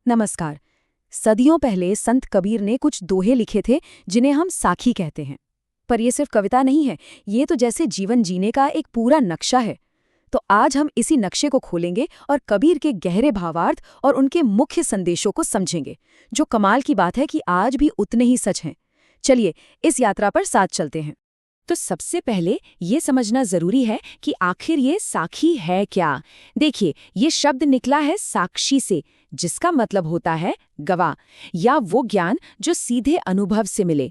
नमस्कार। सदियों पहले संत कबीर ने कुछ दोहे लिखे थे जिन्हें हम साखी कहते हैं। पर ये सिर्फ कविता नहीं है, ये तो जैसे जीवन जीने का एक पूरा नक्शा है। तो आज हम इसी नक्शे को खोलेंगे और कबीर के गहरे भावार्थ और उनके मुख्य संदेशों को समझेंगे, जो कमाल की बात है कि आज भी उतने ही सच हैं। चलिए इस यात्रा पर साथ चलते हैं। तो सबसे पहले ये समझना जरूरी है कि आखिर ये साखी है क्या। देखिए, ये शब्द निकला है साक्षी से, जिसका मतलब होता है गवाह या वो ज्ञान जो सीधे अनुभव से मिले।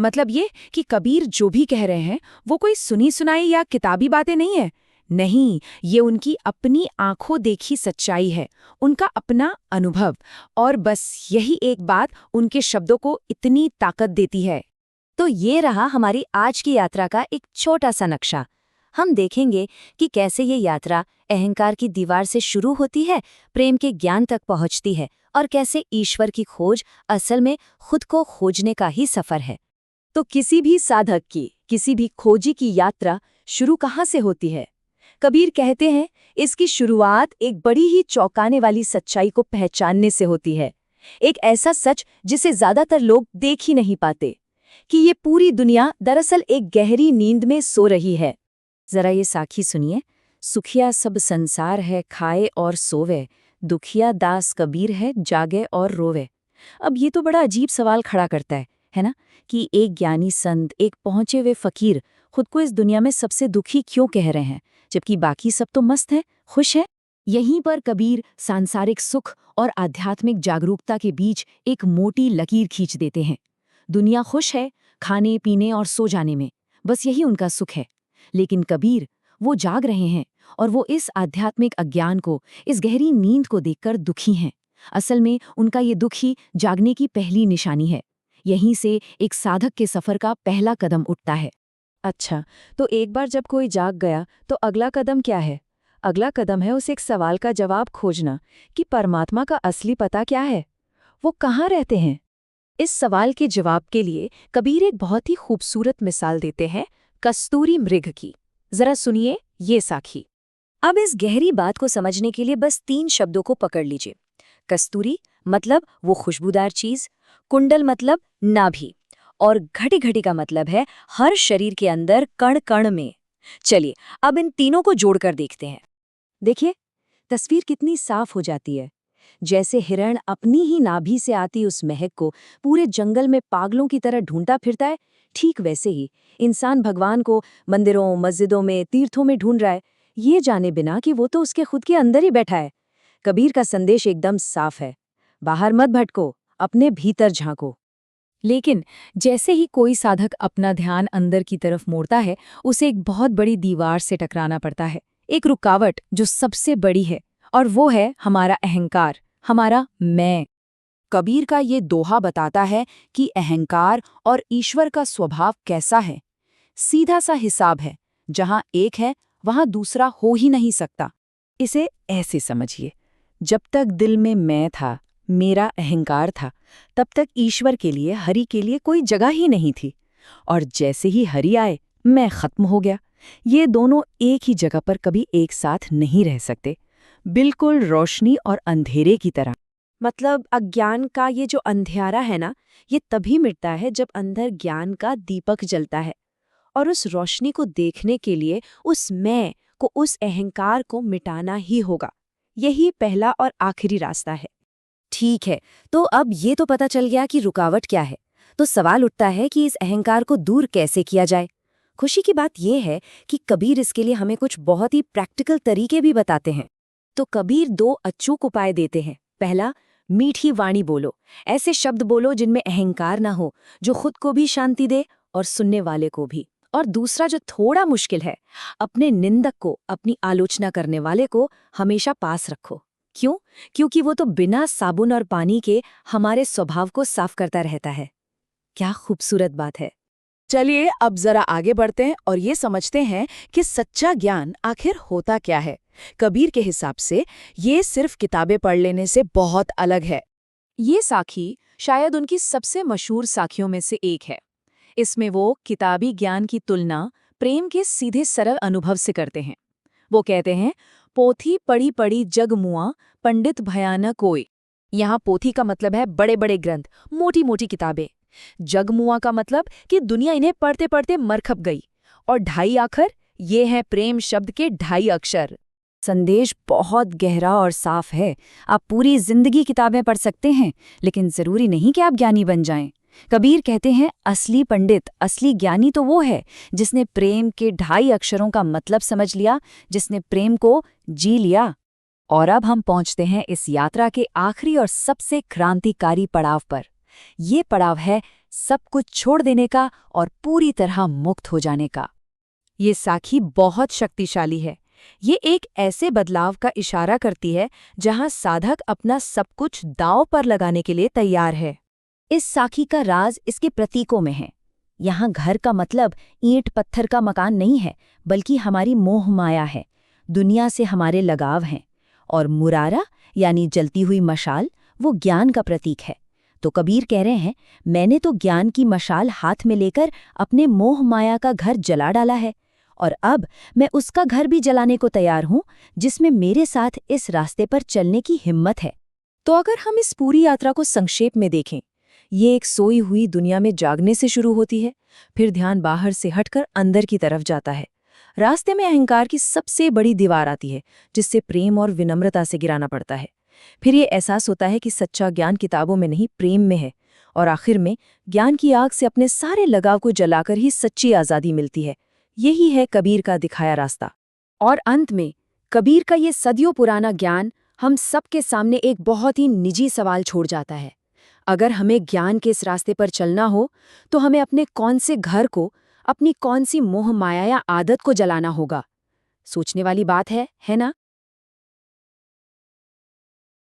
मतलब ये कि कबीर जो भी कह रहे हैं वो कोई सुनी सुनाई या किताबी बातें नहीं है। नहीं, ये उनकी अपनी आंखों देखी सच्चाई है, उनका अपना अनुभव। और बस यही एक बात उनके शब्दों को इतनी ताकत देती है। तो ये रहा हमारी आज की यात्रा का एक छोटा सा नक्शा। हम देखेंगे कि कैसे ये यात्रा अहंकार की दीवार से शुरू होती है, प्रेम के ज्ञान तक पहुंचती है, और कैसे ईश्वर की खोज असल में खुद को खोजने का ही सफर है। तो किसी भी साधक की, किसी भी खोजी की यात्रा शुरू कहाँ से होती है? कबीर कहते हैं, इसकी शुरुआत एक बड़ी ही चौंकाने वाली सच्चाई को पहचानने से होती है। एक ऐसा सच जिसे ज्यादातर लोग देख ही नहीं पाते, कि ये पूरी दुनिया दरअसल एक गहरी नींद में सो रही है। जरा ये साखी सुनिए। सुखिया सब संसार है, खाए और सोवे, दुखिया दास कबीर है, जागे और रोवे। अब ये तो बड़ा अजीब सवाल खड़ा करता है ना, कि एक ज्ञानी संत, एक पहुंचे हुए फकीर खुद को इस दुनिया में सबसे दुखी क्यों कह रहे हैं, जबकि बाकी सब तो मस्त हैं, खुश हैं। यहीं पर कबीर सांसारिक सुख और आध्यात्मिक जागरूकता के बीच एक मोटी लकीर खींच देते हैं। दुनिया खुश है खाने पीने और सो जाने में, बस यही उनका सुख है। लेकिन कबीर, वो जाग रहे हैं और वो इस आध्यात्मिक अज्ञान को, इस गहरी नींद को देखकर दुखी हैं। असल में उनका ये दुख ही जागने की पहली निशानी है। यहीं से एक साधक के सफर का पहला कदम उठता है। अच्छा, तो एक बार जब कोई जाग गया तो अगला कदम क्या है? अगला कदम है उस एक सवाल का जवाब खोजना कि परमात्मा का असली पता क्या है, वो कहाँ रहते हैं। इस सवाल के जवाब के लिए कबीर एक बहुत ही खूबसूरत मिसाल देते हैं, कस्तूरी मृग की। जरा सुनिए ये साखी। अब इस गहरी बात को समझने के लिए बस 3 शब्दों को पकड़ लीजिए। कस्तूरी मतलब वो खुशबूदार चीज, कुंडल मतलब नाभि, और घटी घटी का मतलब है हर शरीर के अंदर कण कण में। चलिए अब इन तीनों को जोड़कर देखते हैं। देखिए, तस्वीर कितनी साफ हो जाती है। जैसे हिरण अपनी ही नाभि से आती उस महक को पूरे जंगल में पागलों की तरह ढूंढता फिरता है, ठीक वैसे ही इंसान भगवान को मंदिरों, मस्जिदों में, तीर्थों में ढूंढ रहा है, ये जाने बिना कि वो तो उसके खुद के अंदर ही बैठा है। कबीर का संदेश एकदम साफ है, बाहर मत भटको, अपने भीतर झांको। लेकिन जैसे ही कोई साधक अपना ध्यान अंदर की तरफ मोड़ता है, उसे एक बहुत बड़ी दीवार से टकराना पड़ता है, एक रुकावट जो सबसे बड़ी है, और वो है हमारा अहंकार, हमारा मैं। कबीर का ये दोहा बताता है कि अहंकार और ईश्वर का स्वभाव कैसा है। सीधा सा हिसाब है, जहां एक है वहां दूसरा हो ही नहीं सकता। इसे ऐसे समझिए, जब तक दिल में मैं था, मेरा अहंकार था, तब तक ईश्वर के लिए, हरि के लिए कोई जगह ही नहीं थी। और जैसे ही हरि आए, मैं खत्म हो गया। ये दोनों एक ही जगह पर कभी एक साथ नहीं रह सकते, बिल्कुल रोशनी और अंधेरे की तरह। मतलब अज्ञान का ये जो अंधियारा है ना, ये तभी मिटता है जब अंदर ज्ञान का दीपक जलता है। और उस रोशनी को देखने के लिए उस मैं को, उस अहंकार को मिटाना ही होगा। यही पहला और आखिरी रास्ता है। ठीक है, तो अब ये तो पता चल गया कि रुकावट क्या है। तो सवाल उठता है कि इस अहंकार को दूर कैसे किया जाए। खुशी की बात यह है कि कबीर इसके लिए हमें कुछ बहुत ही प्रैक्टिकल तरीके भी बताते हैं। तो कबीर 2 अचूक उपाय देते हैं। पहला, मीठी वाणी बोलो। ऐसे शब्द बोलो जिनमें अहंकार ना हो, जो खुद को भी शांति दे और सुनने वाले को भी। और दूसरा, जो थोड़ा मुश्किल है, अपने निंदक को, अपनी आलोचना करने वाले को हमेशा पास रखो। क्यों? क्योंकि वो तो बिना साबुन और पानी के हमारे स्वभाव को साफ करता रहता है। क्या खूबसूरत बात है। चलिए अब जरा आगे बढ़ते हैं और ये समझते हैं कि सच्चा ज्ञान आखिर होता क्या है। कबीर के हिसाब से ये सिर्फ किताबें पढ़ लेने से बहुत अलग है। ये साखी शायद उनकी सबसे मशहूर साखियों में से एक है। इसमें वो किताबी ज्ञान की तुलना प्रेम के सीधे सरल अनुभव से करते हैं। वो कहते हैं, पोथी पढ़ी पढ़ी जग मुआ, पंडित भयान कोई। यहाँ पोथी का मतलब है बड़े बड़े ग्रंथ, मोटी मोटी किताबें। जगमुआ का मतलब कि दुनिया इन्हें पढ़ते पढ़ते मरखप गई। और 2.5 अक्षर, ये हैं प्रेम शब्द के 2.5 अक्षर। संदेश बहुत गहरा और साफ है। आप पूरी जिंदगी किताबें पढ़ सकते हैं, लेकिन जरूरी नहीं कि आप ज्ञानी बन जाएं। कबीर कहते हैं, असली पंडित, असली ज्ञानी तो वो है जिसने प्रेम के 2.5 अक्षरों का मतलब समझ लिया, जिसने प्रेम को जी लिया। और अब हम पहुंचते हैं इस यात्रा के आखिरी और सबसे क्रांतिकारी पड़ाव पर। ये पड़ाव है सब कुछ छोड़ देने का और पूरी तरह मुक्त हो जाने का। ये साखी बहुत शक्तिशाली है। ये एक ऐसे बदलाव का इशारा करती है जहां साधक अपना सब कुछ दांव पर लगाने के लिए तैयार है। इस साखी का राज इसके प्रतीकों में है। यहाँ घर का मतलब ईंट पत्थर का मकान नहीं है, बल्कि हमारी मोह माया है, दुनिया से हमारे लगाव हैं। और मुरारा यानी जलती हुई मशाल, वो ज्ञान का प्रतीक है। तो कबीर कह रहे हैं, मैंने तो ज्ञान की मशाल हाथ में लेकर अपने मोह माया का घर जला डाला है, और अब मैं उसका घर भी जलाने को तैयार हूं जिसमें मेरे साथ इस रास्ते पर चलने की हिम्मत है। तो अगर हम इस पूरी यात्रा को संक्षेप में देखें, ये एक सोई हुई दुनिया में जागने से शुरू होती है, फिर ध्यान बाहर से हटकर अंदर की तरफ जाता है। रास्ते में अहंकार की सबसे बड़ी दीवार आती है, जिससे प्रेम और विनम्रता से गिराना पड़ता है। फिर ये एहसास होता है कि सच्चा ज्ञान किताबों में नहीं, प्रेम में है। और आखिर में ज्ञान की आग से अपने सारे लगाव को जलाकर ही सच्ची आज़ादी मिलती है। यही है कबीर का दिखाया रास्ता। और अंत में कबीर का ये सदियों पुराना ज्ञान हम सबके सामने एक बहुत ही निजी सवाल छोड़ जाता है। अगर हमें ज्ञान के इस रास्ते पर चलना हो, तो हमें अपने कौन से घर को, अपनी कौन सी मोह माया या आदत को जलाना होगा? सोचने वाली बात है ना?